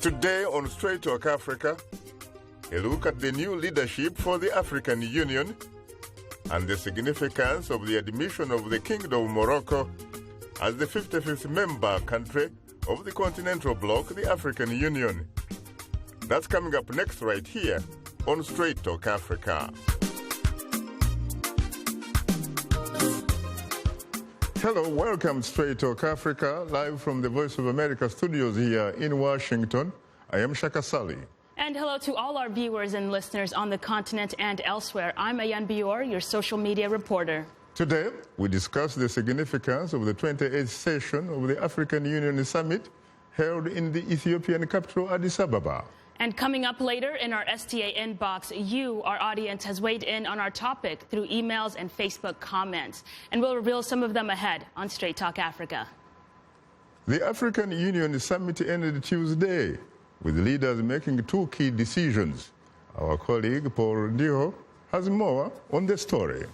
Today on Straight Talk Africa, a look at the new leadership for the African Union and the significance of the admission of the Kingdom of Morocco as the 55th member country of the continental bloc, the African Union. That's coming up next right here on Straight Talk Africa. Hello, welcome to Straight Talk Africa, live from the Voice of America studios here in Washington. I am Shaka Ssali. And hello to all our viewers and listeners on the continent and elsewhere. I'm Ayan Bior, your social media reporter. Today, we discuss the significance of the 28th session of the African Union Summit held in the Ethiopian capital, Addis Ababa. And coming up later in our STA inbox, you, our audience, has weighed in on our topic through emails and Facebook comments. And we'll reveal some of them ahead on Straight Talk Africa. The African Union Summit ended Tuesday, with leaders making two key decisions. Our colleague Paul Ndiho has more on the story.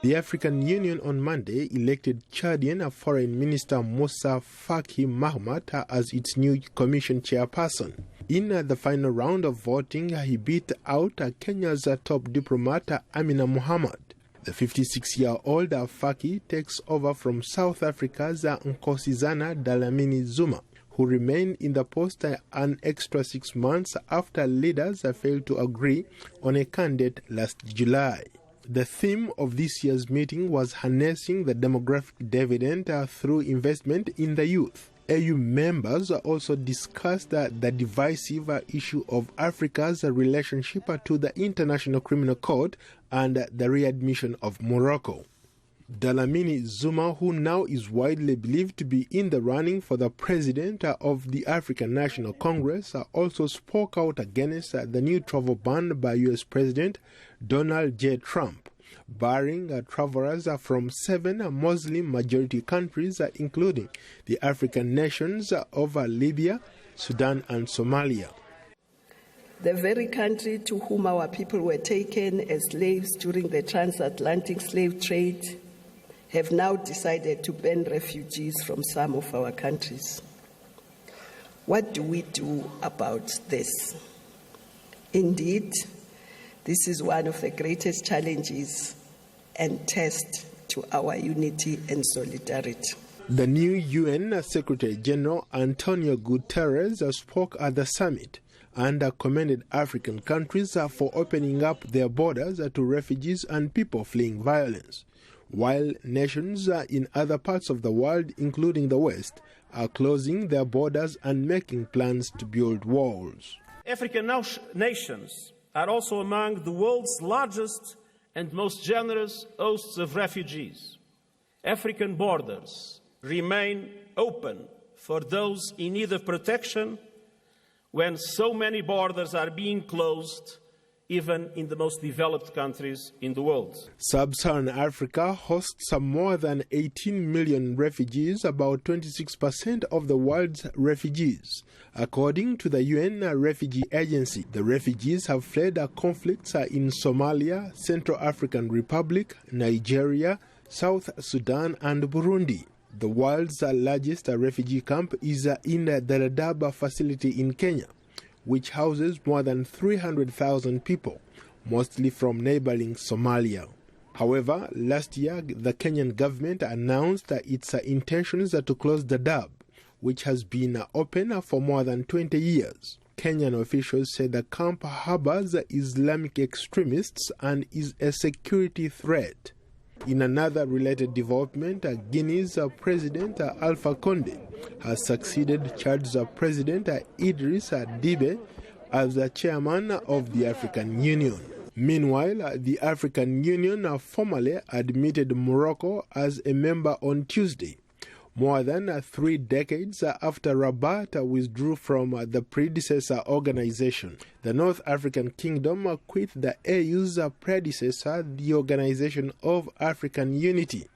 The African Union on Monday elected Chadian Foreign Minister Moussa Faki Mahamat as its new commission chairperson. In the final round of voting, he beat out Kenya's top diplomat Amina Mohammed. The 56-year-old Faki takes over from South Africa's Nkosazana Dlamini Zuma, who remained in the post an extra 6 months after leaders failed to agree on a candidate last July. The theme of this year's meeting was harnessing the demographic dividend through investment in the youth. AU members also discussed the divisive issue of Africa's relationship to the International Criminal Court and the readmission of Morocco. Dlamini Zuma, who now is widely believed to be in the running for the president of the African National Congress, also spoke out against the new travel ban by U.S. President Donald J. Trump, barring travelers from 7 Muslim-majority countries, including the African nations of Libya, Sudan, and Somalia. The very country to whom our people were taken as slaves during the transatlantic slave trade have now decided to ban refugees from some of our countries. What do we do about this? Indeed, this is one of the greatest challenges and test to our unity and solidarity. The new UN Secretary General Antonio Guterres spoke at the summit and commended African countries for opening up their borders to refugees and people fleeing violence, while nations in other parts of the world, including the West, are closing their borders and making plans to build walls. African nations are also among the world's largest and most generous hosts of refugees. African borders remain open for those in need of protection when so many borders are being closed, even in the most developed countries in the world. Sub-Saharan Africa hosts more than 18 million refugees, about 26% of the world's refugees. According to the UN Refugee Agency, the refugees have fled conflicts in Somalia, Central African Republic, Nigeria, South Sudan, and Burundi. The world's largest refugee camp is in the Dadaab facility in Kenya, which houses more than 300,000 people, mostly from neighboring Somalia. However, last year, the Kenyan government announced its intentions to close Dadaab, which has been open for more than 20 years. Kenyan officials say the camp harbors Islamic extremists and is a security threat. In another related development, Guinea's President Alpha Condé has succeeded Chad's President Idriss Déby as the chairman of the African Union. Meanwhile, the African Union formally admitted Morocco as a member on Tuesday, more than 3 decades after Rabat withdrew from the predecessor organization. The North African Kingdom quit the AU's predecessor, the Organization of African Unity,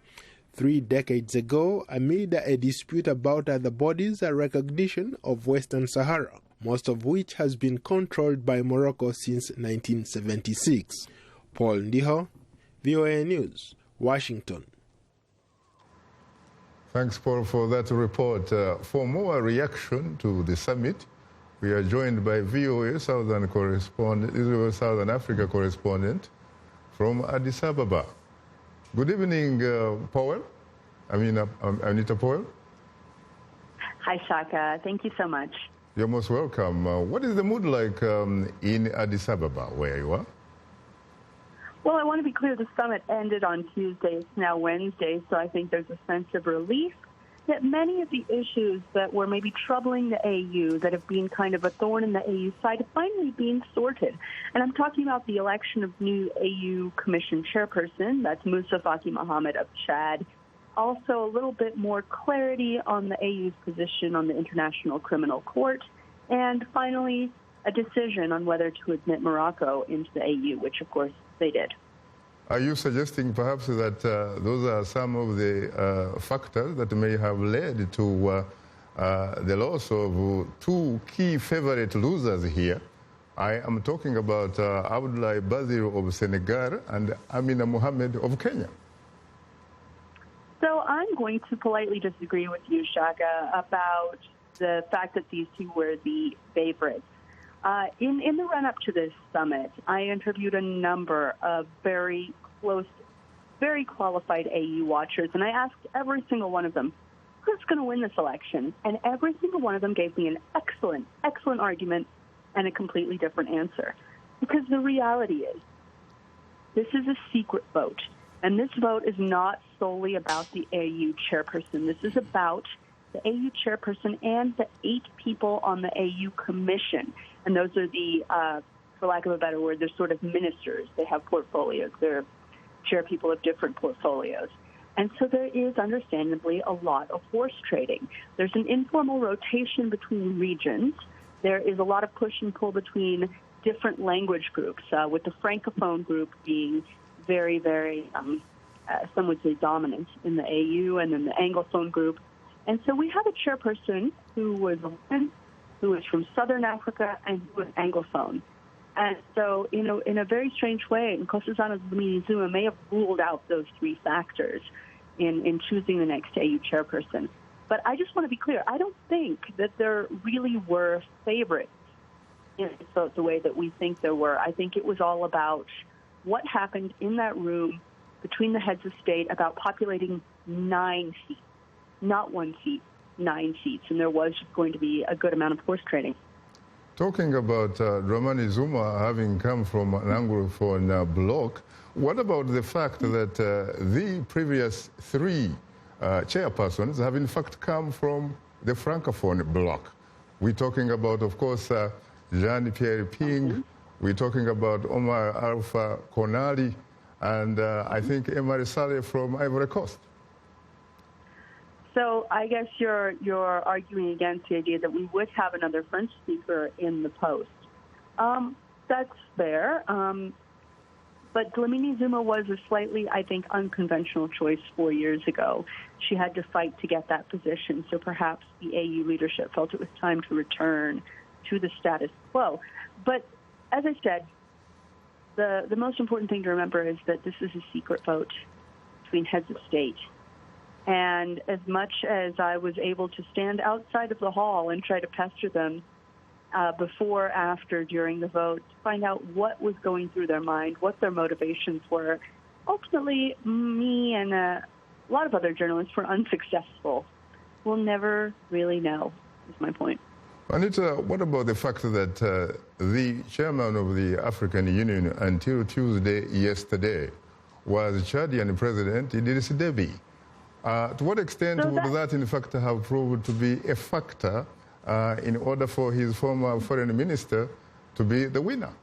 3 decades ago amid a dispute about the body's recognition of Western Sahara, most of which has been controlled by Morocco since 1976. Paul Ndiho, VOA News, Washington. Thanks, Paul, for that report. For more reaction to the summit, we are joined by VOA Southern correspondent, Israel Southern Africa correspondent from Addis Ababa. Good evening, Powell. Anita Powell. Hi, Shaka. Thank you so much. You're most welcome. What is the mood like in Addis Ababa, where you are? Well, I want to be clear, the summit ended on Tuesday. It's now Wednesday, so I think there's a sense of relief that many of the issues that were maybe troubling the AU, that have been kind of a thorn in the AU side, are finally being sorted. And I'm talking about the election of new AU Commission chairperson, that's Moussa Faki Mohammed of Chad. Also, a little bit more clarity on the AU's position on the International Criminal Court. And finally, a decision on whether to admit Morocco into the AU, which, of course, they did. Are you suggesting perhaps that those are some of the factors that may have led to the loss of two key favorite losers here? I am talking about Abdoulaye Bazir of Senegal and Amina Mohamed of Kenya. So I'm going to politely disagree with you, Shaka, about the fact that these two were the favorites. In the run-up to this summit, I interviewed a number of very close, very qualified AU watchers, and I asked every single one of them, who's going to win this election? And every single one of them gave me an excellent, excellent argument and a completely different answer. Because the reality is, this is a secret vote, and this vote is not solely about the AU chairperson. This is about the AU chairperson and the 8 people on the AU Commission. And those are the, for lack of a better word, they're sort of ministers. They have portfolios. They're chair people of different portfolios. And so there is, understandably, a lot of horse trading. There's an informal rotation between regions. There is a lot of push and pull between different language groups, with the Francophone group being very, very, some would say dominant in the AU, and then the Anglophone group. And so we have a chairperson who was a woman, who was from Southern Africa, and who was Anglophone. And so, in a very strange way, Nkosazana Dlamini-Zuma may have ruled out those 3 factors in choosing the next AU chairperson. But I just want to be clear, I don't think that there really were favorites in the way that we think there were. I think it was all about what happened in that room between the heads of state about populating 9 seats, not 1 seat. 9 seats, and there was going to be a good amount of horse trading. Talking about Dramani Zuma having come from an Anglophone bloc, what about the fact that the previous 3 chairpersons have in fact come from the Francophone bloc? We're talking about, of course, Jean-Pierre Ping, we're talking about Omar Alpha Konali, and I think Emari Saleh from Ivory Coast. So I guess you're arguing against the idea that we would have another French speaker in the post. That's fair. But Dlamini Zuma was a slightly, I think, unconventional choice 4 years ago. She had to fight to get that position, so perhaps the AU leadership felt it was time to return to the status quo. But as I said, the most important thing to remember is that this is a secret vote between heads of state. And as much as I was able to stand outside of the hall and try to pester them before, after, during the vote, to find out what was going through their mind, what their motivations were, ultimately, me and a lot of other journalists were unsuccessful. We'll never really know, is my point. Anita, what about the fact that the chairman of the African Union until Tuesday yesterday was Chadian President Idriss Déby? To what extent would that, in fact, have proved to be a factor in order for his former foreign minister to be the winner?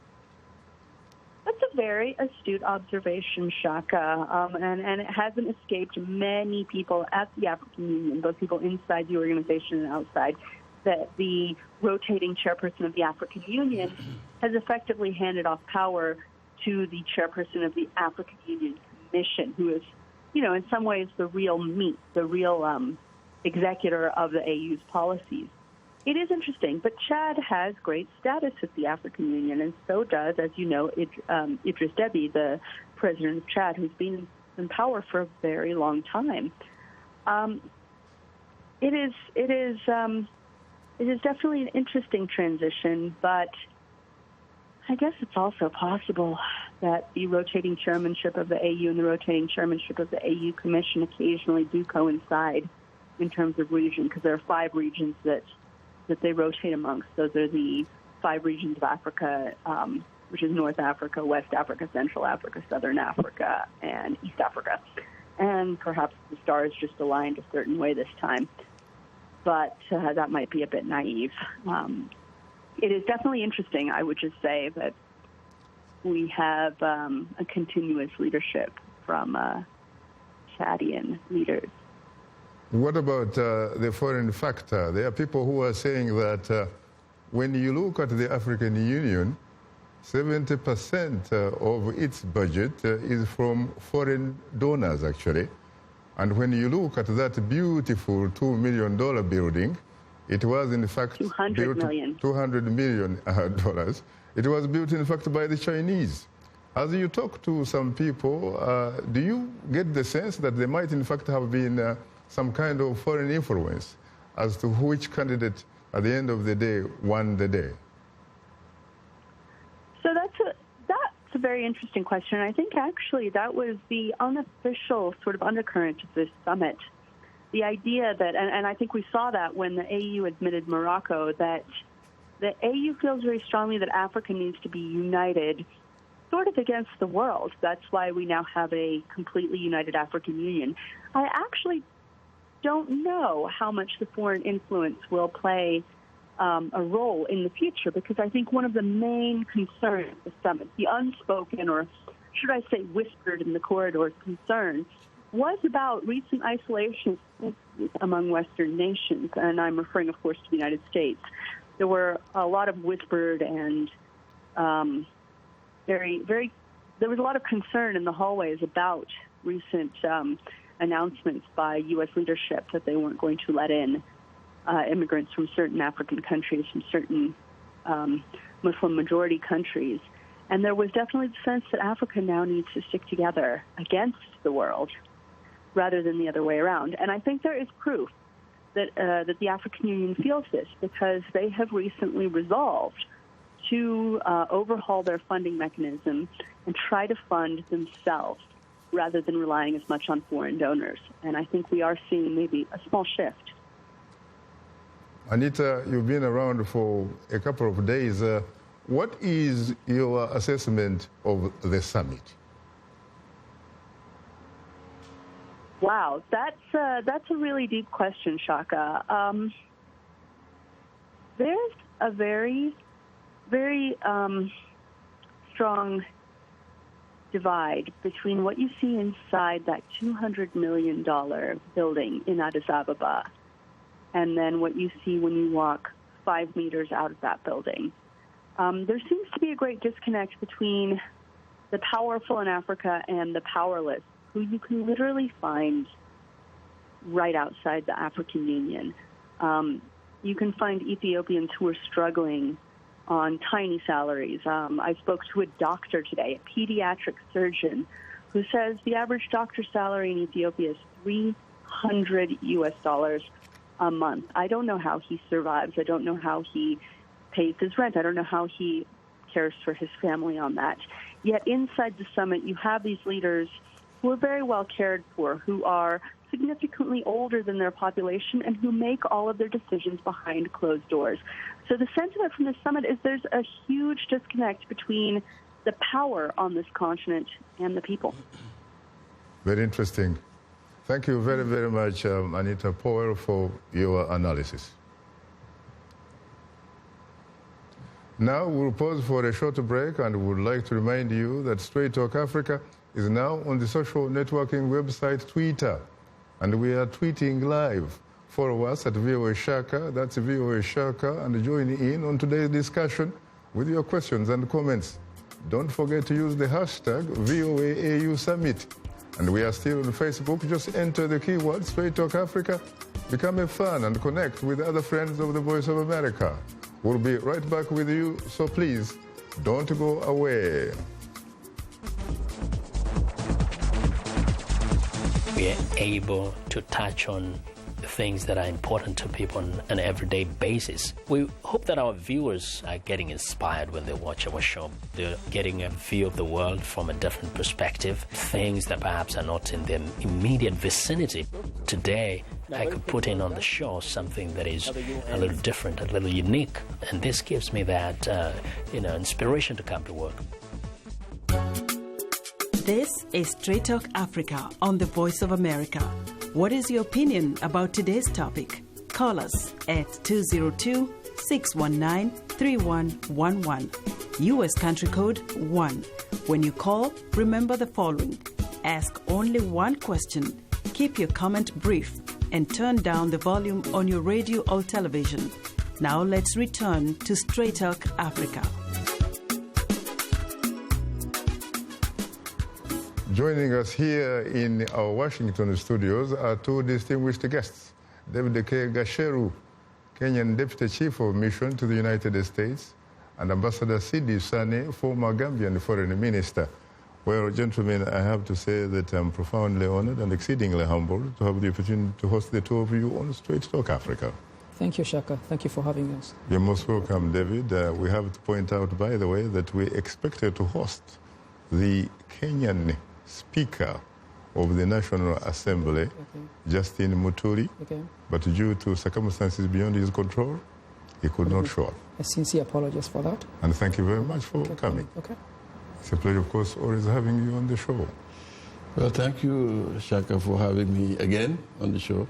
That's a very astute observation, Shaka, and it hasn't escaped many people at the African Union, both people inside the organization and outside, that the rotating chairperson of the African Union has effectively handed off power to the chairperson of the African Union Commission, who is, in some ways the real meat, the real executor of the AU's policies. It is interesting, but Chad has great status at the African Union, and so does, as you know, Idriss Déby, the president of Chad, who's been in power for a very long time. It is definitely an interesting transition, but I guess it's also possible that the rotating chairmanship of the AU and the rotating chairmanship of the AU Commission occasionally do coincide in terms of region, because there are 5 regions that they rotate amongst. Those are the 5 regions of Africa, which is North Africa, West Africa, Central Africa, Southern Africa, and East Africa. And perhaps the stars just aligned a certain way this time. But that might be a bit naive. It is definitely interesting, I would just say, that we have a continuous leadership from Chadian leaders. What about the foreign factor? There are people who are saying that when you look at the African Union, 70% of its budget is from foreign donors, actually. And when you look at that beautiful $2 million building, it was in fact $200 million. $200 million. It was built in fact by the Chinese. As you talk to some people, do you get the sense that there might in fact have been some kind of foreign influence as to which candidate at the end of the day won the day? So that's a very interesting question. I think actually that was the unofficial sort of undercurrent of this summit. The idea that, and I think we saw that when the AU admitted Morocco, that the AU feels very strongly that Africa needs to be united sort of against the world. That's why we now have a completely united African Union. I actually don't know how much the foreign influence will play a role in the future, because I think one of the main concerns of the summit, the unspoken, or should I say whispered in the corridors concern, was about recent isolation among Western nations, and I'm referring, of course, to the United States. There were a lot of whispered and there was a lot of concern in the hallways about recent announcements by U.S. leadership that they weren't going to let in immigrants from certain African countries, from certain Muslim-majority countries. And there was definitely the sense that Africa now needs to stick together against the world rather than the other way around. And I think there is proof that the African Union feels this, because they have recently resolved to overhaul their funding mechanism and try to fund themselves rather than relying as much on foreign donors. And I think we are seeing maybe a small shift. Anita, you've been around for a couple of days. What is your assessment of the summit? Wow, that's a really deep question, Shaka. There's a very, very strong divide between what you see inside that $200 million building in Addis Ababa and then what you see when you walk 5 meters out of that building. There seems to be a great disconnect between the powerful in Africa and the powerless, who you can literally find right outside the African Union. You can find Ethiopians who are struggling on tiny salaries. I spoke to a doctor today, a pediatric surgeon, who says the average doctor's salary in Ethiopia is $300 US a month. I don't know how he survives. I don't know how he pays his rent. I don't know how he cares for his family on that. Yet inside the summit, you have these leaders who are very well cared for, who are significantly older than their population, and who make all of their decisions behind closed doors. So the sentiment from this summit is there's a huge disconnect between the power on this continent and the people. Very interesting. Thank you very, very much, Anita Powell, for your analysis. Now we'll pause for a short break, and would like to remind you that Straight Talk Africa is now on the social networking website Twitter, and we are tweeting live. Follow us at VOA Shaka, that's VOA Shaka, and join in on today's discussion with your questions and comments. Don't forget to use the hashtag VOAAU Summit. And we are still on Facebook. Just enter the keyword Straight Talk Africa, become a fan, and connect with other friends of the Voice of America. We'll be right back with you, so please don't go away. We are able to touch on things that are important to people on an everyday basis. We hope that our viewers are getting inspired when they watch our show. They're getting a view of the world from a different perspective, things that perhaps are not in their immediate vicinity. Today, I could put in on the show something that is a little different, a little unique, and this gives me that, inspiration to come to work. This is Straight Talk Africa on the Voice of America. What is your opinion about today's topic? Call us at 202-619-3111. U.S. country code 1. When you call, remember the following. Ask only one question. Keep your comment brief and turn down the volume on your radio or television. Now let's return to Straight Talk Africa. Joining us here in our Washington studios are two distinguished guests. David K. Gasheru, Kenyan Deputy Chief of Mission to the United States, and Ambassador Shaka Ssali, former Gambian Foreign Minister. Well, gentlemen, I have to say that I'm profoundly honored and exceedingly humbled to have the opportunity to host the two of you on Straight Talk Africa. Thank you, Shaka. Thank you for having us. You're most welcome, David. We have to point out, by the way, that we expected to host the Kenyan Speaker of the National Assembly, Justin Muturi, but due to circumstances beyond his control, he could not show up. A sincere apologies for that. And thank you very much for coming. Okay. It's a pleasure, of course, always having you on the show. Well, thank you, Shaka, for having me again on the show.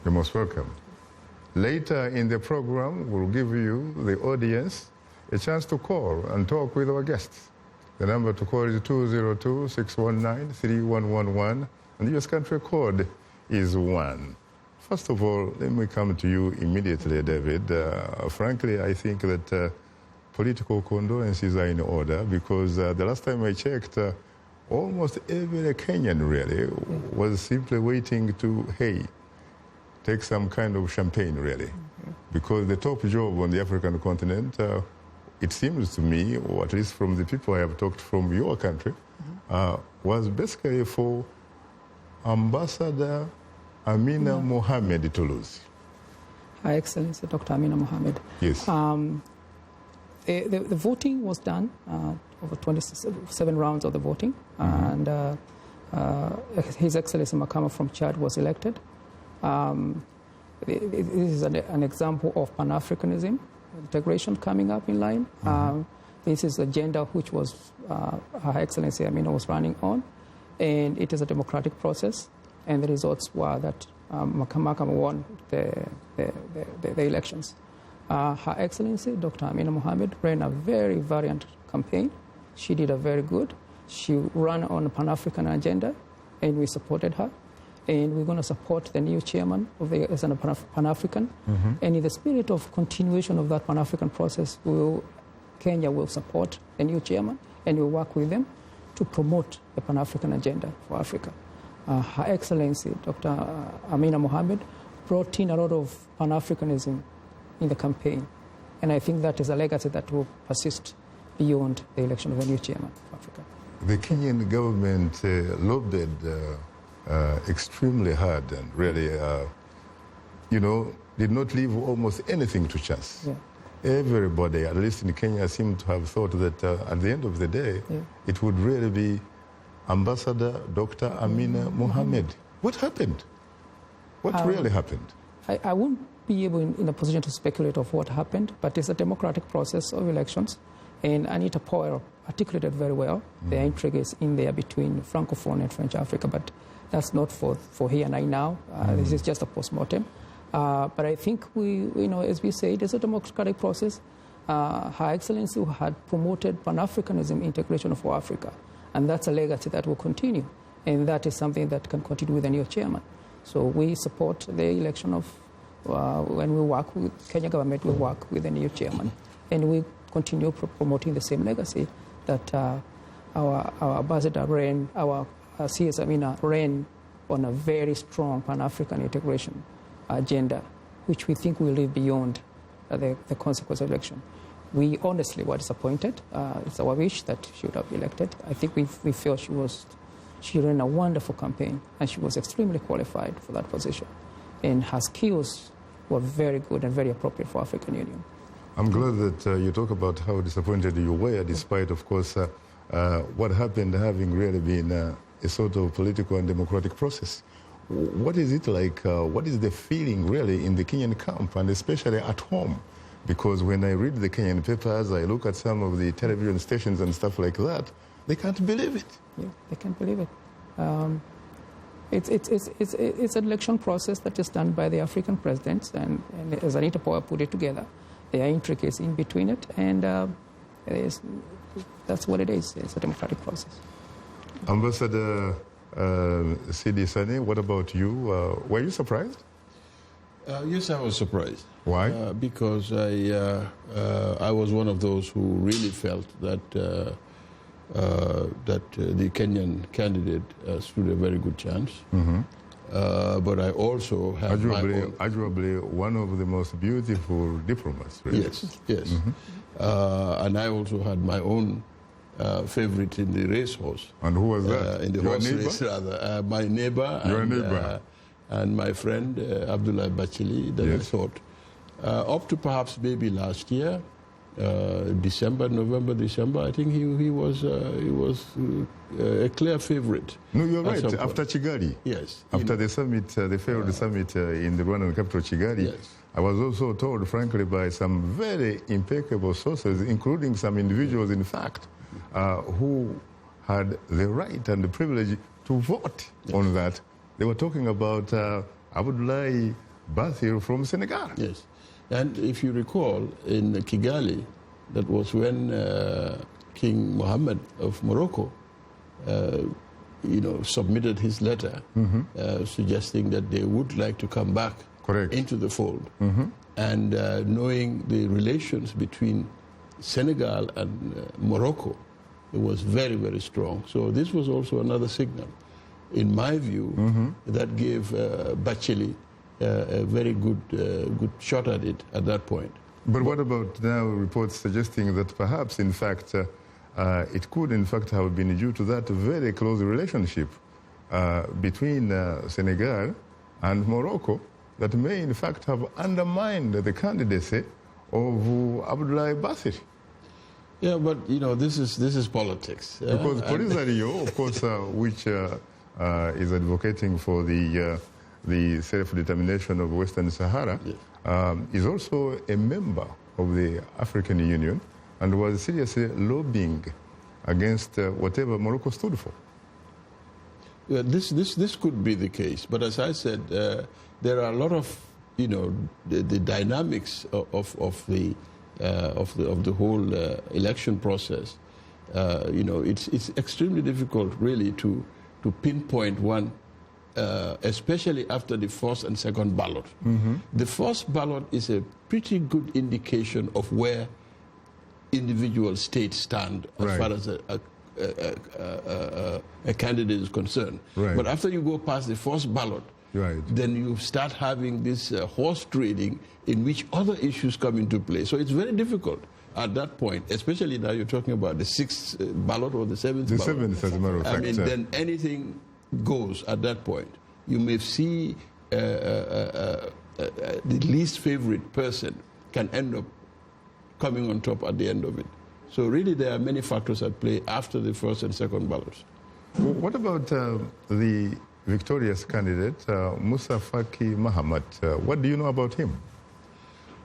You're most welcome. Later in the program, we'll give you, the audience, a chance to call and talk with our guests. The number to call is 202-619-3111, and the U.S. country code is 1. First of all, let me come to you immediately, David. Frankly, I think that political condolences are in order because the last time I checked, almost every Kenyan really was simply waiting to, take some kind of champagne really. Because the top job on the African continent, it seems to me, or at least from the people I have talked from your country, was basically for Ambassador Amina Mohamed to lose. Her Excellency, Dr. Amina Mohamed. Yes. The voting was done, over 27 rounds of the voting, and His Excellency Makama from Chad was elected. This is an example of Pan-Africanism, integration coming up in line. This is the agenda which was Her Excellency Amina was running on, and it is a democratic process, and the results were that Makama won the elections. Her Excellency, Dr. Amina Mohamed, ran a very valiant campaign. She did a very good. She ran on a Pan-African agenda, and we supported her. And we're going to support the new chairman of as a Pan-African. And in the spirit of continuation of that Pan-African process, Kenya will support the new chairman, and we'll work with them to promote the Pan-African agenda for Africa. Her Excellency, Dr. Amina Mohamed, brought in a lot of Pan-Africanism in the campaign. And I think that is a legacy that will persist beyond the election of the new chairman for Africa. The Kenyan government lobbied extremely hard and really, did not leave almost anything to chance. Everybody, at least in Kenya, seemed to have thought that at the end of the day, it would really be Ambassador Dr. Amina Mohamed. What happened? What really happened? I won't be able in a position to speculate of what happened, but it's a democratic process of elections. And Anita Powell articulated very well the intrigue is in there between Francophone and French Africa, but that's not for here and now. This is just a post-mortem. But I think as we say, it is a democratic process. Her Excellency had promoted Pan-Africanism integration for Africa, and that's a legacy that will continue, and that is something that can continue with the new chairman. So we support the election of, when we work with Kenya government, we work with the new chairman, and we continue promoting the same legacy that our ambassador ran, our CS Amina ran on a very strong Pan-African integration agenda, which we think will live beyond the consequence of election. We honestly were disappointed. It's our wish that she would have been elected. I think we feel she ran a wonderful campaign, and she was extremely qualified for that position. and her skills were very good and very appropriate for African Union. I'm glad that you talk about how disappointed you were, despite, of course, what happened having really been a sort of political and democratic process. What is it like? What is the feeling really in the Kenyan camp, and especially at home? Because when I read the Kenyan papers, I look at some of the television stations and stuff like that, they can't believe it. Yeah, they can't believe it. It's an election process that is done by the African presidents, and as Anita Power put it together, there are intricacies in between it, and that's what it is. It's a democratic process. Ambassador Cidi Sani, what about you? Were you surprised? Yes, I was surprised. Why? Because I was one of those who really felt that the Kenyan candidate stood a very good chance. Mm-hmm. But I also have arguably one of the most beautiful diplomats. Really. Yes, yes. Mm-hmm. And I also had my own favorite in the racehorse. And who was that? In the horse race, rather. My neighbor. Your neighbor. And my friend Abdullah Bachili, that I thought, up to perhaps maybe last year, November, December, I think he was a clear favorite. No, you're right. After Kigali. Yes. After the summit, the failed summit in the Rwandan capital, Kigali. Yes. I was also told, frankly, by some very impeccable sources, including some individuals, in fact, who had the right and the privilege to vote on that. They were talking about Abdoulaye Bathil from Senegal. Yes. And if you recall, in Kigali, that was when King Mohammed of Morocco, submitted his letter suggesting that they would like to come back into the fold. Mm-hmm. And knowing the relations between Senegal and Morocco, it was very, very strong. So this was also another signal, in my view, that gave Bachili a very good shot at it at that point. But what about now reports suggesting that perhaps, in fact, it could, in fact, have been due to that very close relationship between Senegal and Morocco that may, in fact, have undermined the candidacy of Abdoulaye Bathil? Yeah, but, this is politics. Because Polisario, of course, which is advocating for the self-determination of Western Sahara, is also a member of the African Union and was seriously lobbying against whatever Morocco stood for. This could be the case, but as I said, there are a lot of the dynamics of the whole election process. It's extremely difficult, really, to pinpoint one. Especially after the first and second ballot. Mm-hmm. The first ballot is a pretty good indication of where individual states stand as far as a candidate is concerned. Right. But after you go past the first ballot, then you start having this horse trading in which other issues come into play. So it's very difficult at that point, especially now you're talking about the sixth ballot or the seventh ballot. The seventh, as a matter of fact. I mean, then anything goes at that point. You may see the least favorite person can end up coming on top at the end of it. So really there are many factors at play after the first and second ballots. What about the victorious candidate, Musa Faki Mahamat? What do you know about him?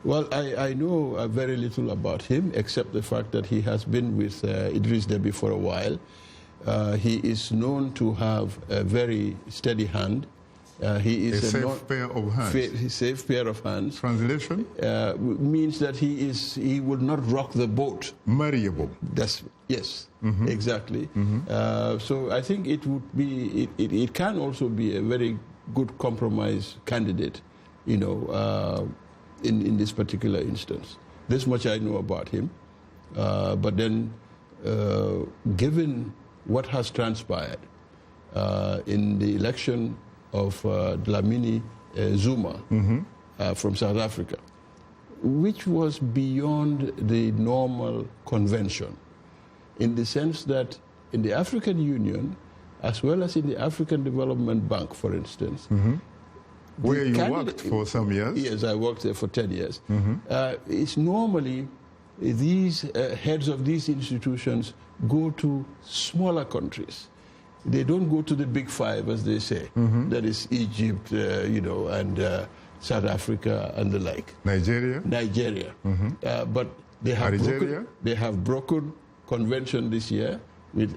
Well, I know very little about him, except the fact that he has been with Idris Deby for a while. He is known to have a very steady hand. He is a safe pair of hands. Safe pair of hands. Translation? Means that he would not rock the boat. Marriable. Yes, exactly. Mm-hmm. So I think it would be. It can also be a very good compromise candidate, in this particular instance. This much I know about him. But then, given what has transpired in the election of Dlamini Zuma from South Africa, which was beyond the normal convention, in the sense that in the African Union, as well as in the African Development Bank, for instance, Where you worked for some years? Yes, I worked there for 10 years. It's normally these heads of these institutions go to smaller countries. They don't go to the big five, as they say. That is Egypt, and South Africa and the like. Nigeria? But they have broken convention this year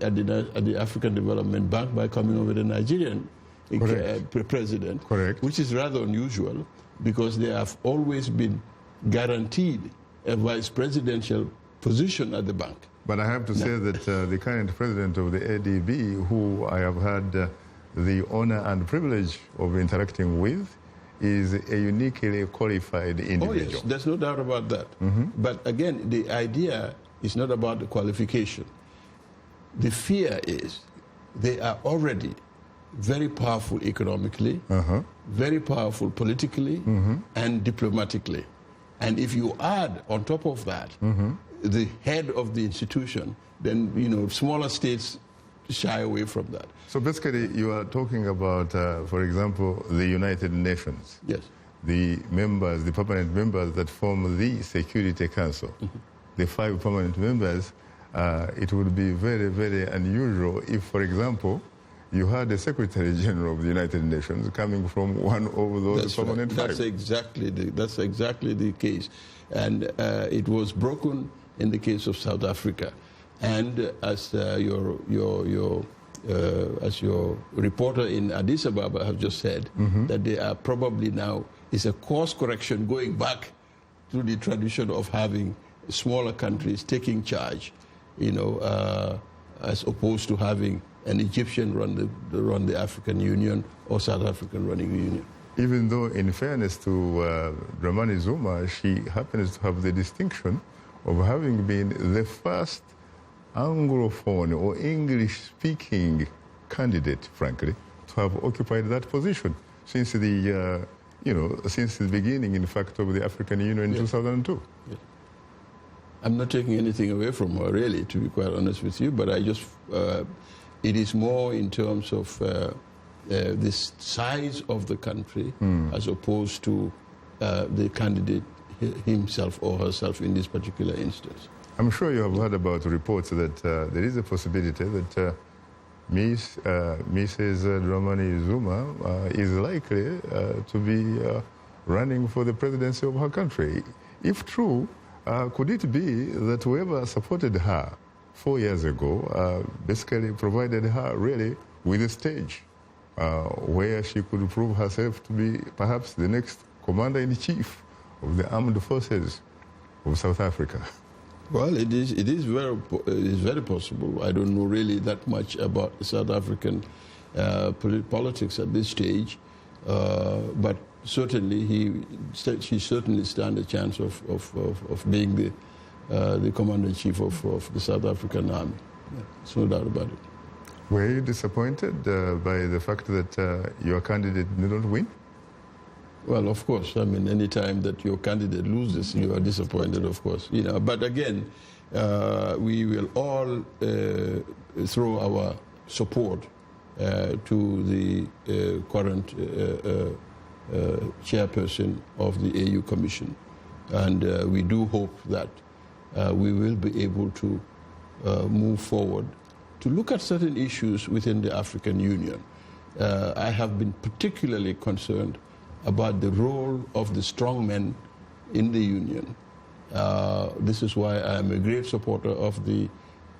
at the African Development Bank by coming over the Nigerian president, which is rather unusual because they have always been guaranteed a vice presidential position at the bank. But I have to say that the current president of the ADB, who I have had the honor and privilege of interacting with, is a uniquely qualified individual. Oh yes, there's no doubt about that. But again, the idea is not about the qualification. The fear is they are already very powerful economically, very powerful politically, and diplomatically. And if you add on top of that the head of the institution, then smaller states shy away from that. So basically, you are talking about, for example, the United Nations. Yes. The members, the permanent members that form the Security Council, the 5 permanent members. It would be very, very unusual if, for example, you had the Secretary General of the United Nations coming from one of those permanent 5. That's exactly the case, and it was broken in the case of South Africa, and as your reporter in Addis Ababa have just said, that they are probably now is a course correction going back to the tradition of having smaller countries taking charge. As opposed to having an Egyptian run the African Union or South African running the Union. Even though, in fairness to Dramani Zuma, she happens to have the distinction of having been the first Anglophone or English-speaking candidate, frankly, to have occupied that position since the beginning, in fact, of the African Union in 2002. Yeah. I'm not taking anything away from her, really, to be quite honest with you, but I just, it is more in terms of the size of the country as opposed to the candidate himself or herself in this particular instance. I'm sure you have heard about reports that there is a possibility that Mrs. Dramani Zuma is likely to be running for the presidency of her country. If true, could it be that whoever supported her 4 years ago basically provided her really with a stage where she could prove herself to be perhaps the next commander-in-chief of the armed forces of South Africa? Well, it is very possible. I don't know really that much about South African politics at this stage, but certainly she certainly stands a chance of being the commander-in-chief of the South African Army. Yeah, there's no doubt about it. Were you disappointed by the fact that your candidate didn't win? Well, of course. I mean, any time that your candidate loses, you are disappointed, of course. But again, we will all throw our support to the current chairperson of the AU Commission, and we do hope that we will be able to move forward to look at certain issues within the African Union. I have been particularly concerned about the role of the strongmen in the Union. This is why I am a great supporter of the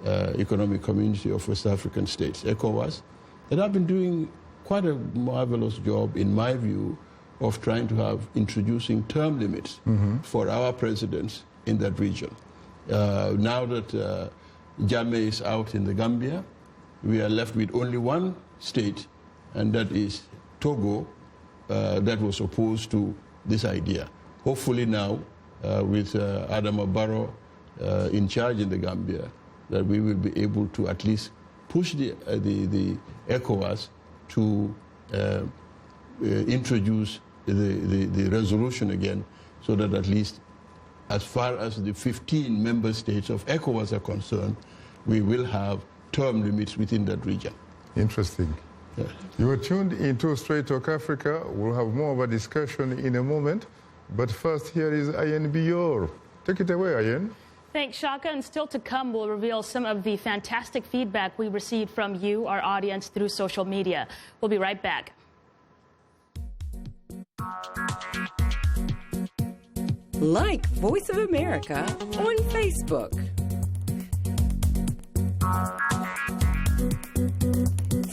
Economic Community of West African States, ECOWAS, that have been doing quite a marvelous job, in my view, of trying to have introducing term limits for our presidents in that region. Now that Jammeh is out in the Gambia, we are left with only one state, and that is Togo, that was opposed to this idea. Hopefully now, with Adama Barrow in charge in the Gambia, that we will be able to at least push the ECOWAS to introduce the resolution again, so that at least as far as the 15 member states of ECOWAS are concerned, we will have term limits within that region. Interesting. Yeah. You are tuned into Straight Talk Africa. We'll have more of a discussion in a moment. But first, here is Ayen Biyor. Take it away, Ayen. Thanks, Shaka. And still to come, we'll reveal some of the fantastic feedback we received from you, our audience, through social media. We'll be right back. Like Voice of America on Facebook.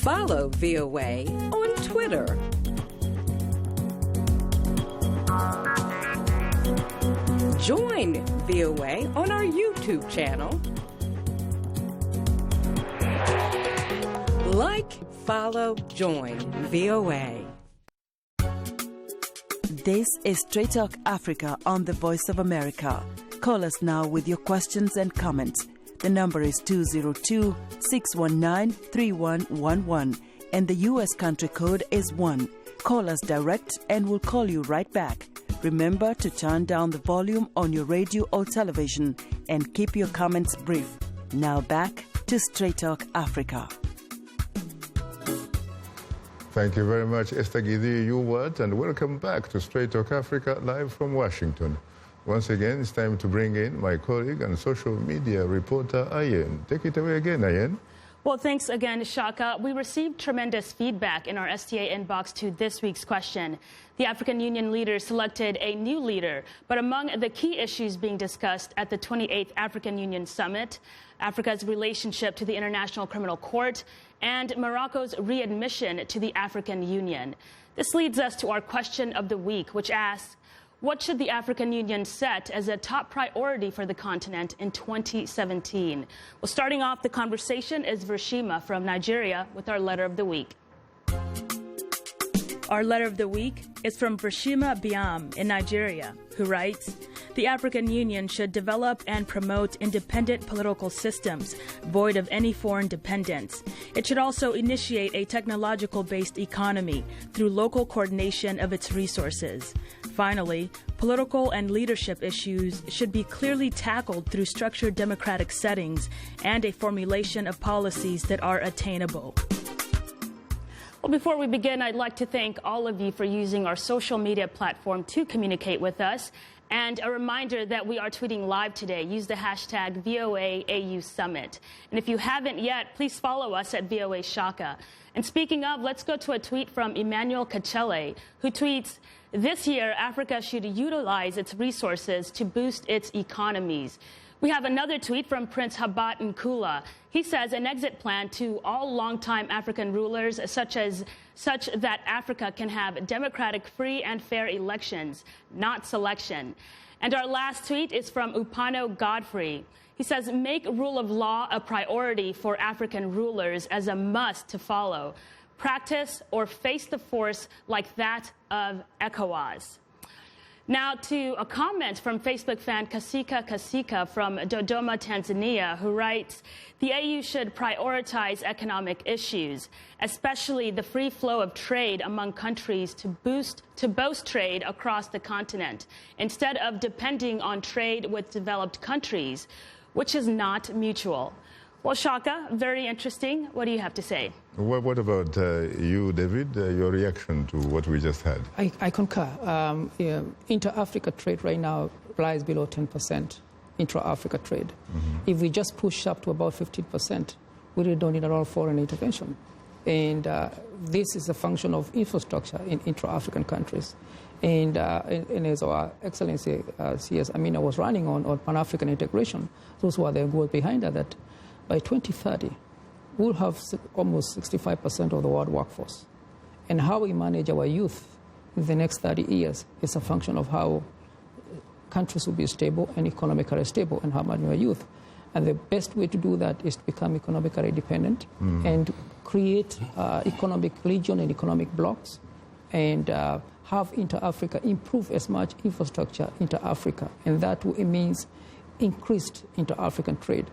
Follow VOA on Twitter. Join VOA on our YouTube channel. Like, follow, join VOA. This is Straight Talk Africa on the Voice of America. Call us now with your questions and comments. The number is 202-619-3111 and the U.S. country code is 1. Call us direct and we'll call you right back. Remember to turn down the volume on your radio or television and keep your comments brief. Now back to Straight Talk Africa. Thank you very much, Esther Gidi Uwat, and welcome back to Straight Talk Africa, live from Washington. Once again, it's time to bring in my colleague and social media reporter, Ayen. Take it away again, Ayen. Well, thanks again, Shaka. We received tremendous feedback in our STA inbox to this week's question. The African Union leaders selected a new leader, but among the key issues being discussed at the 28th African Union Summit, Africa's relationship to the International Criminal Court, and Morocco's readmission to the African Union. This leads us to our question of the week, which asks, what should the African Union set as a top priority for the continent in 2017? Well, starting off the conversation is Vershima from Nigeria with our letter of the week. Our letter of the week is from Vershima Biam in Nigeria, who writes, the African Union should develop and promote independent political systems, void of any foreign dependence. It should also initiate a technological-based economy through local coordination of its resources. Finally, political and leadership issues should be clearly tackled through structured democratic settings and a formulation of policies that are attainable. Well, before we begin, I'd like to thank all of you for using our social media platform to communicate with us. And a reminder that we are tweeting live today. Use the hashtag VOAAU Summit. And if you haven't yet, please follow us at VOA Shaka. And speaking of, let's go to a tweet from Emmanuel Kachele, who tweets, this year, Africa should utilize its resources to boost its economies. We have another tweet from Prince Habat Nkula. He says an exit plan to all longtime African rulers such that Africa can have democratic, free and fair elections, not selection. And our last tweet is from Upano Godfrey. He says, make rule of law a priority for African rulers as a must to follow. Practice or face the force like that of ECOWAS. Now to a comment from Facebook fan Kasika from Dodoma, Tanzania, who writes, the AU should prioritize economic issues, especially the free flow of trade among countries to boost trade across the continent, instead of depending on trade with developed countries, which is not mutual. Well, Shaka, very interesting. What do you have to say? What about you, David, your reaction to what we just had? I concur. Inter-Africa trade right now lies below 10%, intra-Africa trade. If we just push up to about 15%, we really don't need a lot of foreign intervention. And this is a function of infrastructure in intra-African countries. And as our Excellency C.S. Amina was running on Pan-African integration, those were the goals behind that by 2030, we'll have almost 65% of the world workforce. And how we manage our youth in the next 30 years is a function of how countries will be stable and economically stable and how much our youth. And the best way to do that is to become economically dependent and create economic region and economic blocks and have inter-Africa improve as much infrastructure inter-Africa. And that means increased inter-African trade.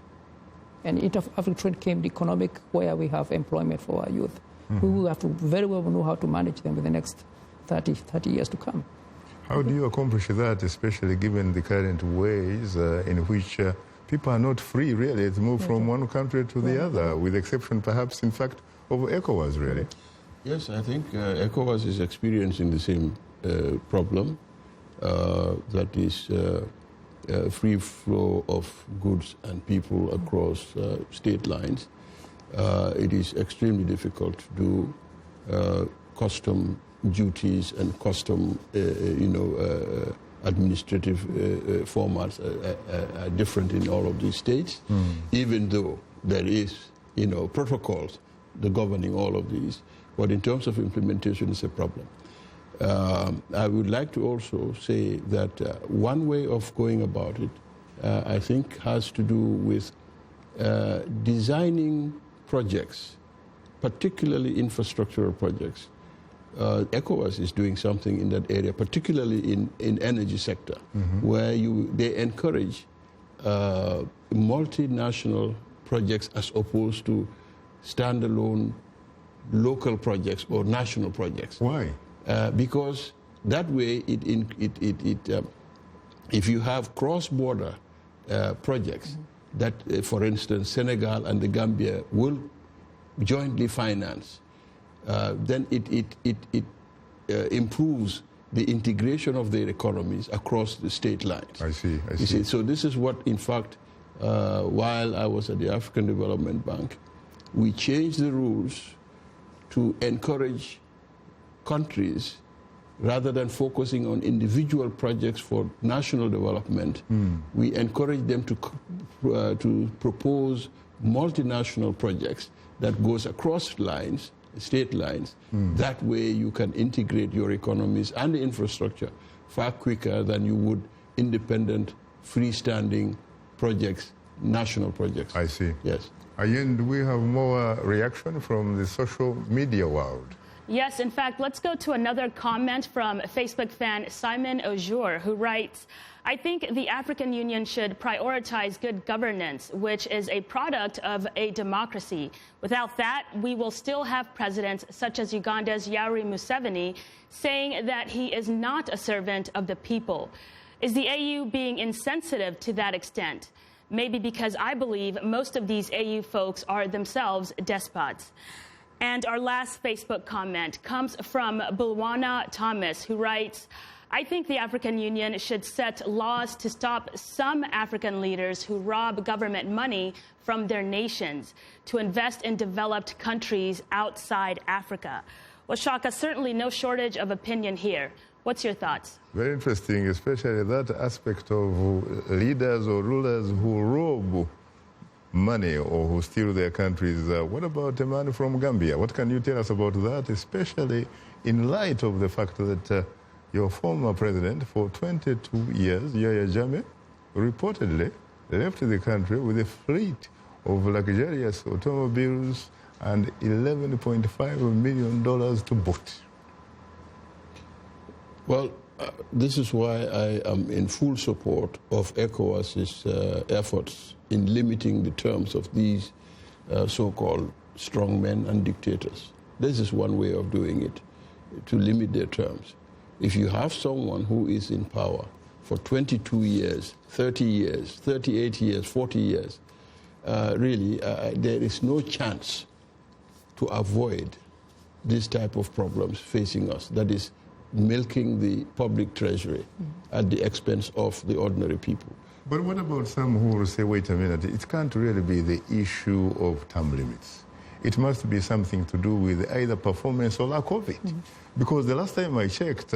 And inter-African trade came the economic where we have employment for our youth. We will have to very well know how to manage them in the next 30 years to come. How do you accomplish that, especially given the current ways in which people are not free, really, to move from one country to the other, with exception, perhaps, in fact, of ECOWAS, really? Yes, I think ECOWAS is experiencing the same problem, that is free flow of goods and people across state lines. It is extremely difficult to do custom duties and custom, administrative formats are different in all of these states, even though there is, protocols governing all of these. But in terms of implementation, it's a problem. I would like to also say that one way of going about it, I think, has to do with designing projects, particularly infrastructural projects. ECOWAS is doing something in that area, particularly in energy sector, where they encourage multinational projects as opposed to standalone local projects or national projects. Why? Because that way, if you have cross-border projects that, for instance, Senegal and the Gambia will jointly finance, then it improves the integration of their economies across the state lines. I see. You see, so this is what, in fact, while I was at the African Development Bank, we changed the rules to encourage countries, rather than focusing on individual projects for national development, we encourage them to propose multinational projects that goes across lines, state lines. That way you can integrate your economies and the infrastructure far quicker than you would independent, freestanding projects, national projects. I see. Yes. Ayen, do we have more reaction from the social media world? Yes, in fact, let's go to another comment from Facebook fan Simon Ojour, who writes, I think the African Union should prioritize good governance, which is a product of a democracy. Without that, we will still have presidents such as Uganda's Yoweri Museveni saying that he is not a servant of the people. Is the AU being insensitive to that extent? Maybe because I believe most of these AU folks are themselves despots. And our last Facebook comment comes from Bulwana Thomas, who writes, I think the African Union should set laws to stop some African leaders who rob government money from their nations to invest in developed countries outside Africa. Well, Shaka, certainly no shortage of opinion here. What's your thoughts? Very interesting, especially that aspect of leaders or rulers who rob money or who steal their countries. What about the man from Gambia? What can you tell us about that, especially in light of the fact that your former president for 22 years, Yahya Jammeh, reportedly left the country with a fleet of luxurious automobiles and $11.5 million to boot? Well, this is why I am in full support of ECOWAS's efforts in limiting the terms of these so-called strongmen and dictators. This is one way of doing it, to limit their terms. If you have someone who is in power for 22 years, 30 years, 38 years, 40 years, really, there is no chance to avoid this type of problems facing us. That is, milking the public treasury at the expense of the ordinary people. But what about some who will say, wait a minute, it can't really be the issue of term limits. It must be something to do with either performance or lack of it. Because the last time I checked,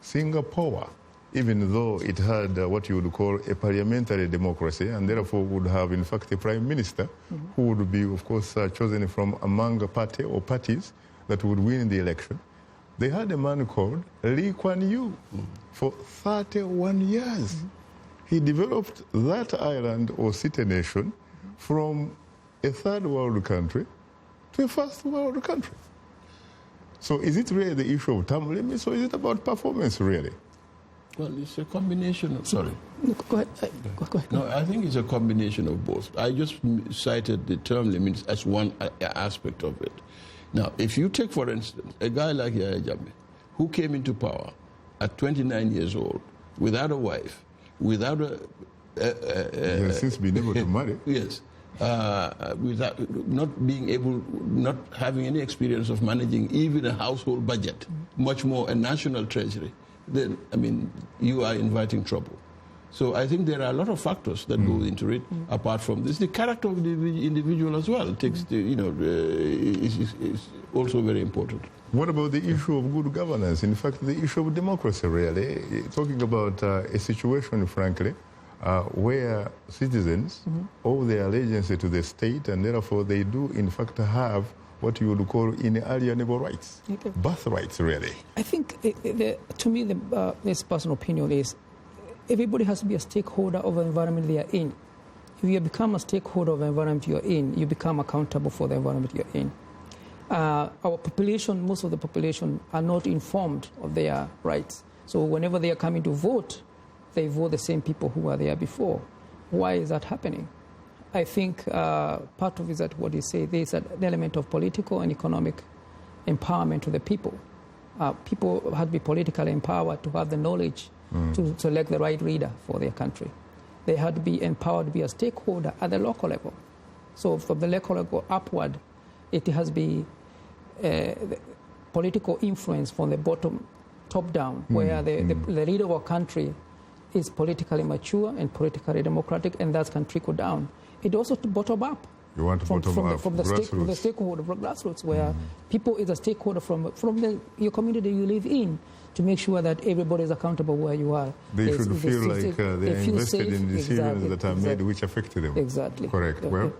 Singapore, even though it had what you would call a parliamentary democracy, and therefore would have, in fact, a prime minister who would be, of course, chosen from among a party or parties that would win the election, they had a man called Lee Kuan Yew for 31 years. He developed that island or city nation from a third world country to a first world country. So is it really the issue of term limits, or is it about performance, really? Well, it's a combination of... Sorry. Go ahead. Go ahead. No, I think it's a combination of both. I just cited the term limits as one aspect of it. Now, if you take, for instance, a guy like Yahya Jammeh, who came into power at 29 years old, without a wife, without a... He has since been able to marry. Yes. without not having any experience of managing even a household budget, much more a national treasury, then, I mean, you are inviting trouble. So I think there are a lot of factors that go into it, apart from this. The character of the individual as well is also very important. What about the issue of good governance? In fact, the issue of democracy, really. Talking about a situation, frankly, where citizens owe their allegiance to the state, and therefore they do, in fact, have what you would call inalienable rights, birthrights, really. I think, to me, this personal opinion is everybody has to be a stakeholder of the environment they are in. If you become a stakeholder of the environment you're in, you become accountable for the environment you're in. Our population, most of the population, are not informed of their rights. So whenever they are coming to vote, they vote the same people who were there before. Why is that happening? I think part of it is that what you say, there's an element of political and economic empowerment to the people. People had to be politically empowered to have the knowledge to select the right leader for their country. They had to be empowered to be a stakeholder at the local level. So from the local level upward, it has been political influence from the top down, where the leader of a country is politically mature and politically democratic, and that can trickle down. It also to bottom up. You want to bottom up from the stakeholder, from grassroots, where people is a stakeholder from your community you live in, to make sure that everybody is accountable where you are. They should feel like they are invested in decisions that are made which affect them. Exactly. Correct. Well,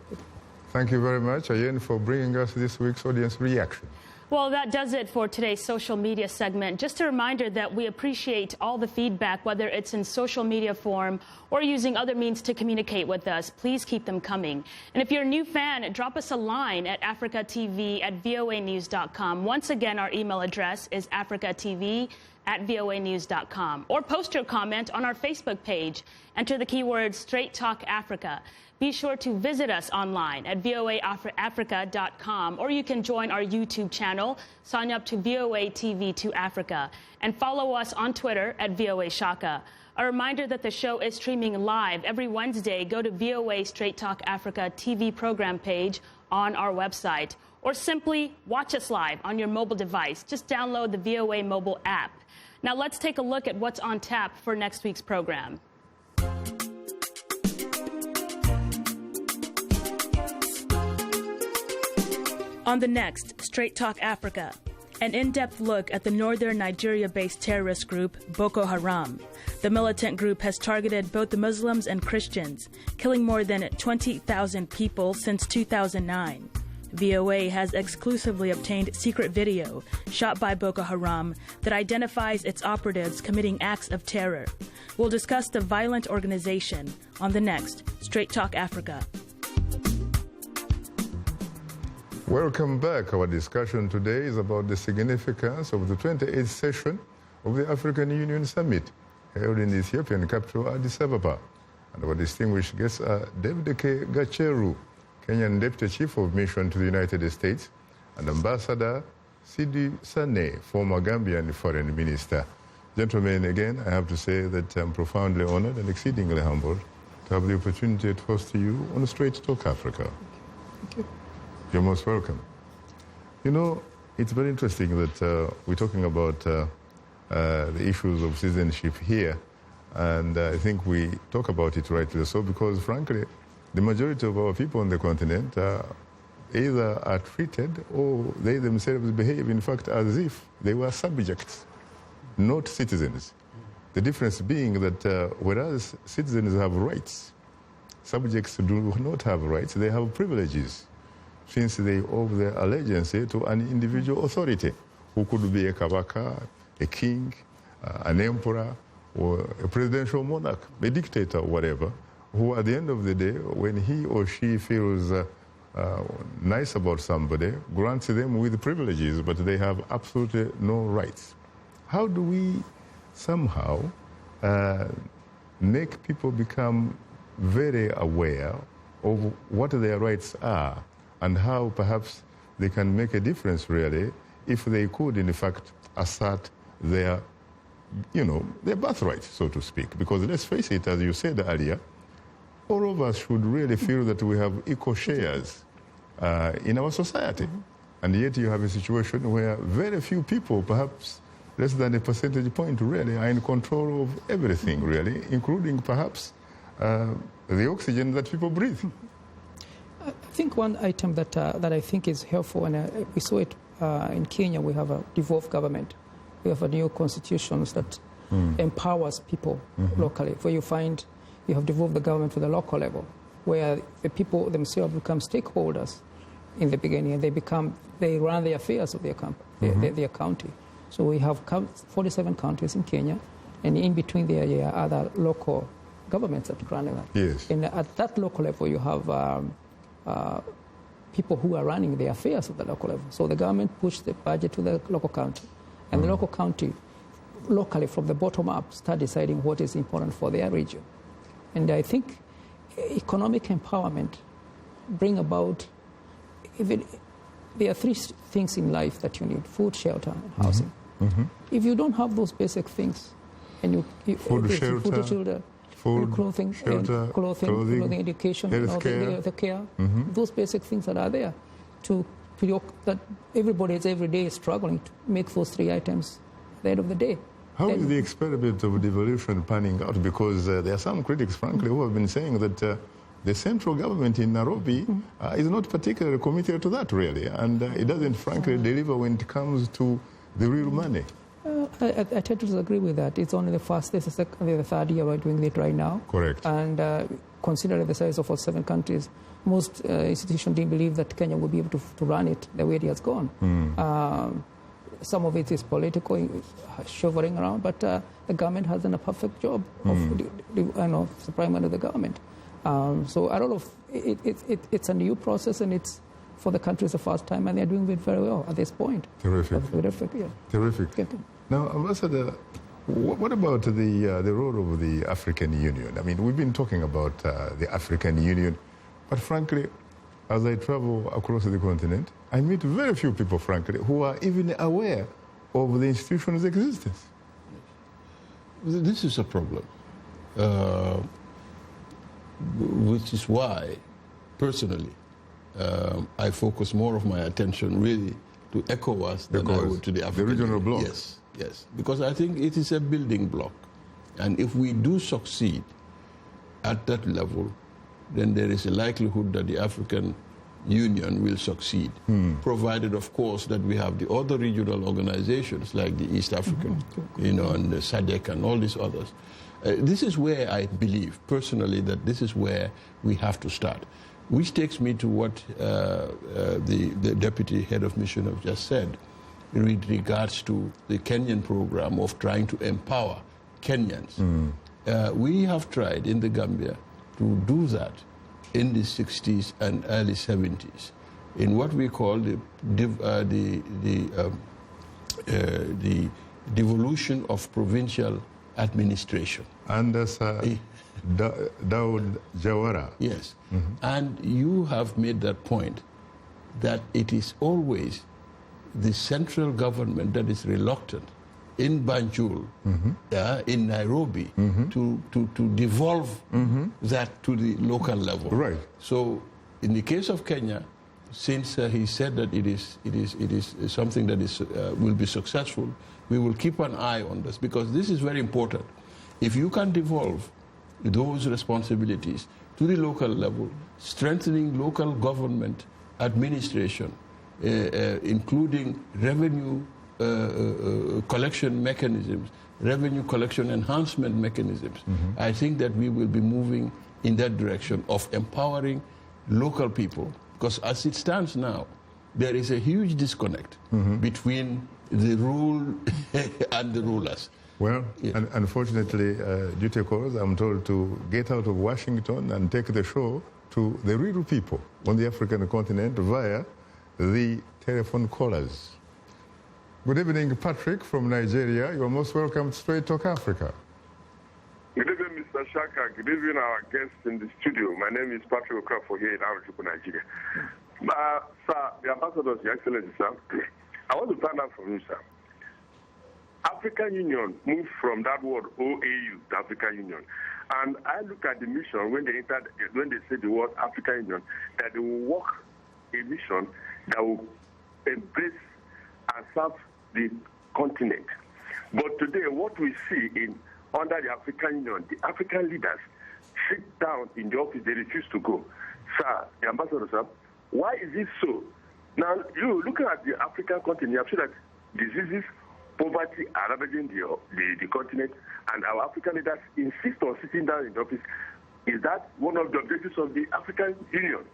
thank you very much, Ayen, for bringing us this week's audience reaction. Well, that does it for today's social media segment. Just a reminder that we appreciate all the feedback, whether it's in social media form or using other means to communicate with us. Please keep them coming. And if you're a new fan, drop us a line at africatv@voanews.com. Once again, our email address is africatv@voanews.com. Or post your comment on our Facebook page. Enter the keyword Straight Talk Africa. Be sure to visit us online at voaafrica.com, or you can join our YouTube channel, sign up to VOA TV2 Africa, and follow us on Twitter at VOA Shaka. A reminder that the show is streaming live every Wednesday. Go to VOA Straight Talk Africa TV program page on our website, or simply watch us live on your mobile device. Just download the VOA mobile app. Now let's take a look at what's on tap for next week's program. On the next Straight Talk Africa, an in-depth look at the northern Nigeria-based terrorist group Boko Haram. The militant group has targeted both the Muslims and Christians, killing more than 20,000 people since 2009. VOA has exclusively obtained secret video shot by Boko Haram that identifies its operatives committing acts of terror. We'll discuss the violent organization on the next Straight Talk Africa. Welcome back. Our discussion today is about the significance of the 28th session of the African Union Summit held in the Ethiopian capital, Addis Ababa. And our distinguished guests are David K. Gacheru, Kenyan Deputy Chief of Mission to the United States, and Ambassador Sidi Sane, former Gambian Foreign Minister. Gentlemen, again, I have to say that I'm profoundly honored and exceedingly humbled to have the opportunity to host you on Straight Talk Africa. Thank you. You're most welcome. You know, it's very interesting that we're talking about the issues of citizenship here, and I think we talk about it rightly so because, frankly, the majority of our people on the continent either are treated or they themselves behave, in fact, as if they were subjects, not citizens. The difference being that whereas citizens have rights, subjects do not have rights, they have privileges, since they owe their allegiance to an individual authority, who could be a kabaka, a king, an emperor, or a presidential monarch, a dictator, whatever, who at the end of the day, when he or she feels nice about somebody, grants them with privileges, but they have absolutely no rights. How do we somehow make people become very aware of what their rights are, and how perhaps they can make a difference, really, if they could, in fact, assert their, their birthright, so to speak? Because let's face it, as you said earlier, all of us should really feel that we have equal shares in our society. And yet you have a situation where very few people, perhaps less than a percentage point really, are in control of everything really, including perhaps the oxygen that people breathe. I think one item that I think is helpful, and we saw it in Kenya, we have a devolved government. We have a new constitution that empowers people locally, where you find you have devolved the government to the local level, where the people themselves become stakeholders in the beginning, and they run the affairs of their county. So we have 47 counties in Kenya, and in between there are other local governments that run that. Yes. And at that local level, you have people who are running the affairs of the local level. So the government pushes the budget to the local county, and the local county, locally from the bottom up, start deciding what is important for their region. And I think economic empowerment bring about, there are three things in life that you need: food, shelter, and housing. If you don't have those basic things, and food, shelter, clothing, education, the care, those basic things that are there that everybody is every day struggling to make those three items at the end of the day. How is the experiment of devolution panning out? Because there are some critics, frankly, who have been saying that the central government in Nairobi is not particularly committed to that, really, and it doesn't, frankly, deliver when it comes to the real money. I tend to disagree with that. It's only the third year we're doing it right now. Correct. And considering the size of all 7 countries, most institutions didn't believe that Kenya would be able to run it the way it has gone. Some of it is political, shovering around, but the government has done a perfect job of supplying of the government. So I don't know if it's a new process, and it's for the countries the first time, and they're doing it very well at this point. Terrific. Terrific. Okay. Now, Ambassador, what about the role of the African Union? I mean, we've been talking about the African Union, but frankly, as I travel across the continent, I meet very few people, frankly, who are even aware of the institution's existence. This is a problem, which is why, personally, I focus more of my attention really to ECOWAS than I would to the African regional bloc. Yes, because I think it is a building block. And if we do succeed at that level, then there is a likelihood that the African Union will succeed, provided, of course, that we have the other regional organizations like the East African, and the SADC and all these others. This is where I believe, personally, that this is where we have to start. Which takes me to what the Deputy Head of Mission have just said with regards to the Kenyan program of trying to empower Kenyans. We have tried in the Gambia to do that in the 60s and early 70s in what we call the devolution of provincial administration. Under Daud Jawara. Yes. And you have made that point that it is always the central government that is reluctant in Banjul, in Nairobi, to devolve that to the local level. Right. So in the case of Kenya, since he said that it is something that is will be successful, we will keep an eye on this, because this is very important. If you can devolve those responsibilities to the local level, strengthening local government administration, including revenue collection mechanisms, revenue collection enhancement mechanisms, I think that we will be moving in that direction of empowering local people. Because as it stands now, there is a huge disconnect between the rule and the rulers. Well, unfortunately, due to cause, I'm told to get out of Washington and take the show to the real people on the African continent via the telephone callers. Good evening, Patrick from Nigeria. You're most welcome to Straight Talk Africa. Good evening, Mr. Shaka. Good evening, our guests in the studio. My name is Patrick Okafor here in Arujuku, Nigeria. Sir, the ambassadors, Your Excellency, sir, I want to find out from you, sir. African Union moved from that word OAU to African Union. And I look at the mission when they say the word African Union, that they will work a mission that will embrace and serve the continent. But today, what we see under the African Union, the African leaders sit down in the office, they refuse to go. Sir, the ambassador, sir, why is it so? Now, you looking at the African continent, you have seen that diseases, poverty are ravaging the continent, and our African leaders insist on sitting down in the office. Is that one of the objectives of the African Union?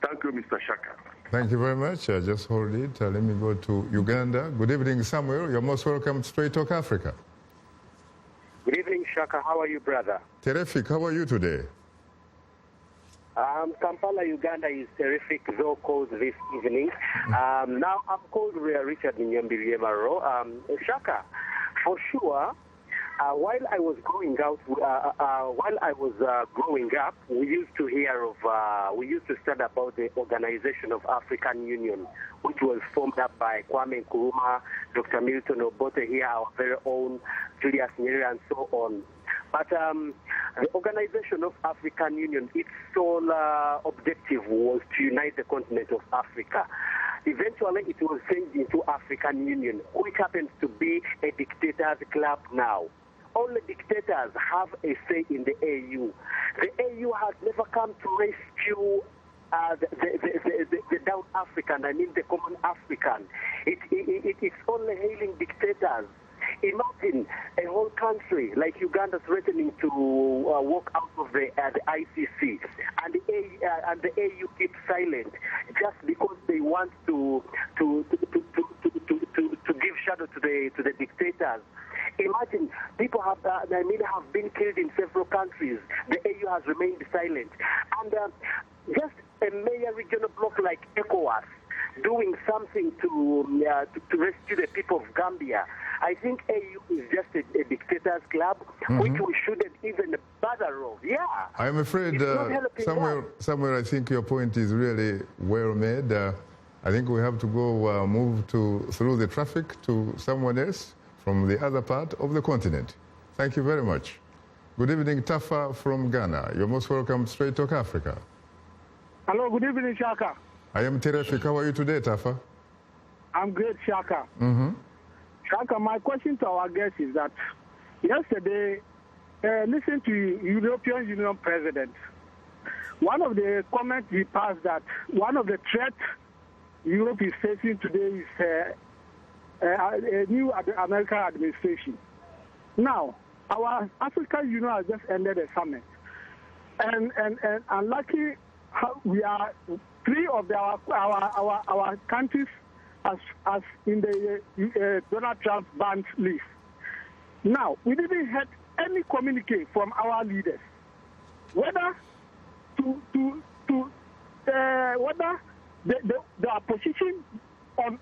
Thank you, Mr. Shaka. Thank you very much. Just hold it. Let me go to Uganda. Good evening, Samuel. You're most welcome to Straight Talk Africa. Good evening, Shaka. How are you, brother? Terrific. How are you today? Kampala, Uganda is terrific, though cold this evening. Now, I'm called Richard Nyambiriemaro. Shaka, for sure, while I was growing up, we used to hear of, we used to study about the Organization of African Union, which was formed up by Kwame Nkrumah, Dr. Milton Obote here, our very own Julius Nyerere, and so on. But the Organization of African Union, its sole objective was to unite the continent of Africa. Eventually, it was changed into African Union, which happens to be a dictator's club now. Only dictators have a say in the AU. The AU has never come to rescue the down African, I mean the common African. It's only hailing dictators. Imagine a whole country like Uganda threatening to walk out of the ICC, and the AU keeps silent just because they want to give shadow to the dictators. Imagine people have been killed in several countries. The AU has remained silent, and just a major regional bloc like ECOWAS doing something to rescue the people of Gambia. I think AU is just a dictator's club, which we shouldn't even bother of. Yeah. I'm afraid, Samuel, I think your point is really well made. I think we have to go move through the traffic to someone else from the other part of the continent. Thank you very much. Good evening, Tafa from Ghana. You're most welcome to Straight Talk Africa. Hello, good evening, Shaka. I am terrific. How are you today, Tafa? I'm great, Shaka. Shaka, my question to our guest is that yesterday, listening to European Union President, one of the comments he passed that one of the threats Europe is facing today is a new American administration. Now, our African Union has just ended a summit, and lucky we are three of our countries as in the Donald Trump banned list. Now, we didn't have any communique from our leaders whether whether their position on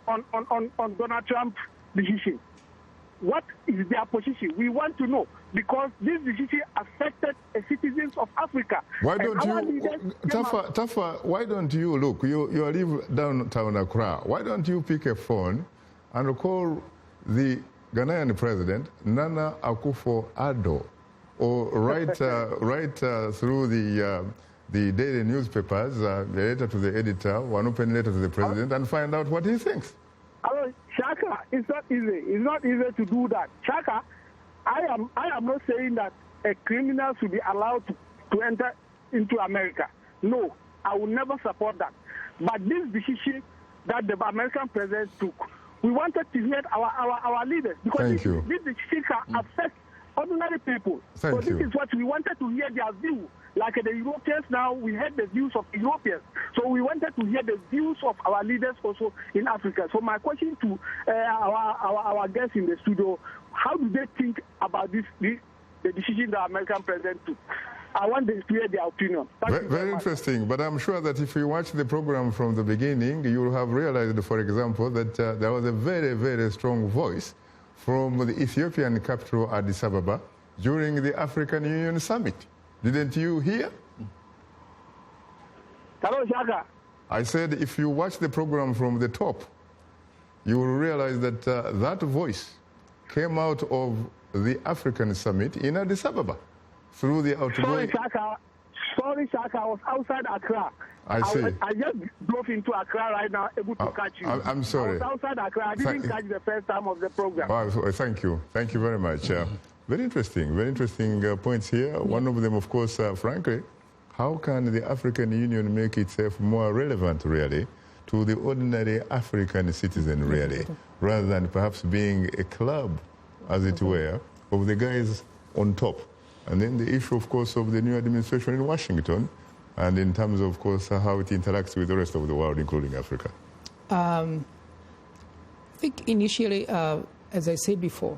Donald Trump's decision. What is their position? We want to know, because this decision affected the citizens of Africa. Why don't you, Tafa, why don't you, look, you live downtown Accra, why don't you pick a phone and call the Ghanaian president, Nana Akufo-Addo, or write through the daily newspapers, a letter to the editor, one open letter to the president, and find out what he thinks. Shaka, it's not easy. It's not easy to do that. Shaka, I am not saying that a criminal should be allowed to enter into America. No, I will never support that. But this decision that the American president took, we wanted to hear our leaders, because this decision can affect ordinary people. So this is what we wanted to hear their view. Like the Europeans now, we heard the views of Europeans. So we wanted to hear the views of our leaders also in Africa. So my question to our guests in the studio, how do they think about the decision the American president took? I want them to hear their opinion. Very interesting. But I'm sure that if you watch the program from the beginning, you will have realized, for example, that there was a very, very strong voice from the Ethiopian capital, Addis Ababa, during the African Union Summit. Didn't you hear? Hello, Shaka. I said if you watch the program from the top, you will realize that that voice came out of the African Summit in Addis Ababa through the outgoing... Sorry, Shaka, I was outside Accra. I see. I just drove into Accra right now, able to catch you. I'm sorry. I was outside Accra. I didn't catch the first time of the program. Oh, thank you. Thank you very much. Very interesting points here. Yeah. One of them, of course, frankly, how can the African Union make itself more relevant, really, to the ordinary African citizen, really, rather than perhaps being a club, as it were, of the guys on top? And then the issue, of course, of the new administration in Washington, and in terms of course, how it interacts with the rest of the world, including Africa. I think initially, as I said before,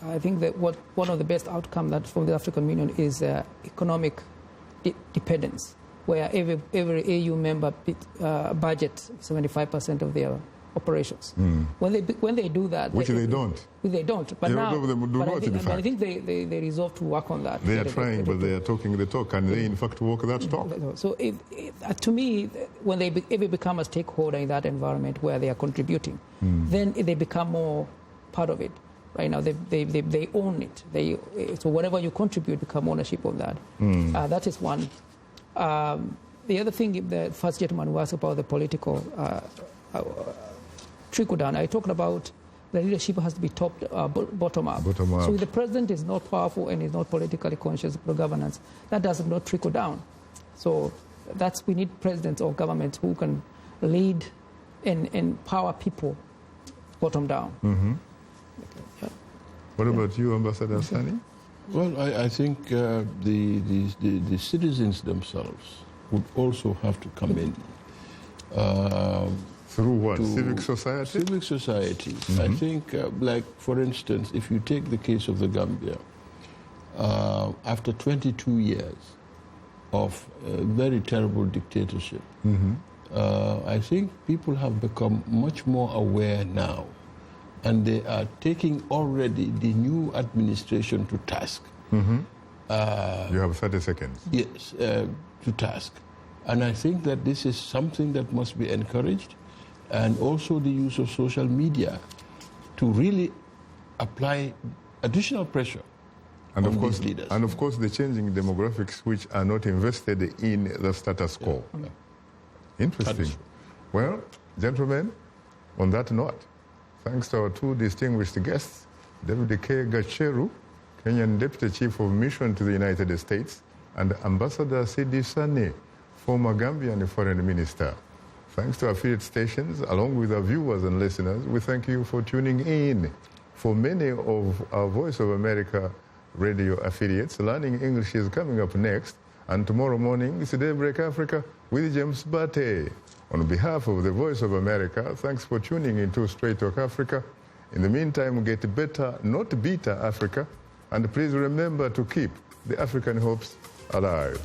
I think that one of the best outcomes that from the African Union is economic dependence, where every AU member budget 75% of their operations. When they do that, which they don't. They don't. But now, I think they resolve to work on that. They are trying, but they are talking the talk, and they in fact walk that talk. So to me, when they ever become a stakeholder in that environment where they are contributing, then they become more part of it. Right now, they own it. So whatever you contribute, become ownership of that. That is one. The other thing, the first gentleman was about the political trickle down. I talked about the leadership has to be bottom up. So if the president is not powerful and is not politically conscious of the governance, that does not trickle down. So we need presidents or governments who can lead and empower people bottom down. What about you, Ambassador Ssali? Well, I think the citizens themselves would also have to come in. Through what? Civic society? Civic society. I think, like, for instance, if you take the case of the Gambia, after 22 years of very terrible dictatorship, I think people have become much more aware now, and they are taking already the new administration to task. You have 30 seconds. Yes, to task. And I think that this is something that must be encouraged, and also the use of social media to really apply additional pressure on these leaders. And of course the changing demographics which are not invested in the status quo. Interesting. Well, gentlemen, on that note, thanks to our two distinguished guests, David K. Gacheru, Kenyan Deputy Chief of Mission to the United States, and Ambassador Sidi Sane, former Gambian Foreign Minister. Thanks to affiliate stations, along with our viewers and listeners, we thank you for tuning in. For many of our Voice of America radio affiliates, Learning English is coming up next, and tomorrow morning it's Daybreak Africa with James Bate. On behalf of the Voice of America, thanks for tuning into Straight Talk Africa. In the meantime, get better, not bitter Africa, and please remember to keep the African hopes alive.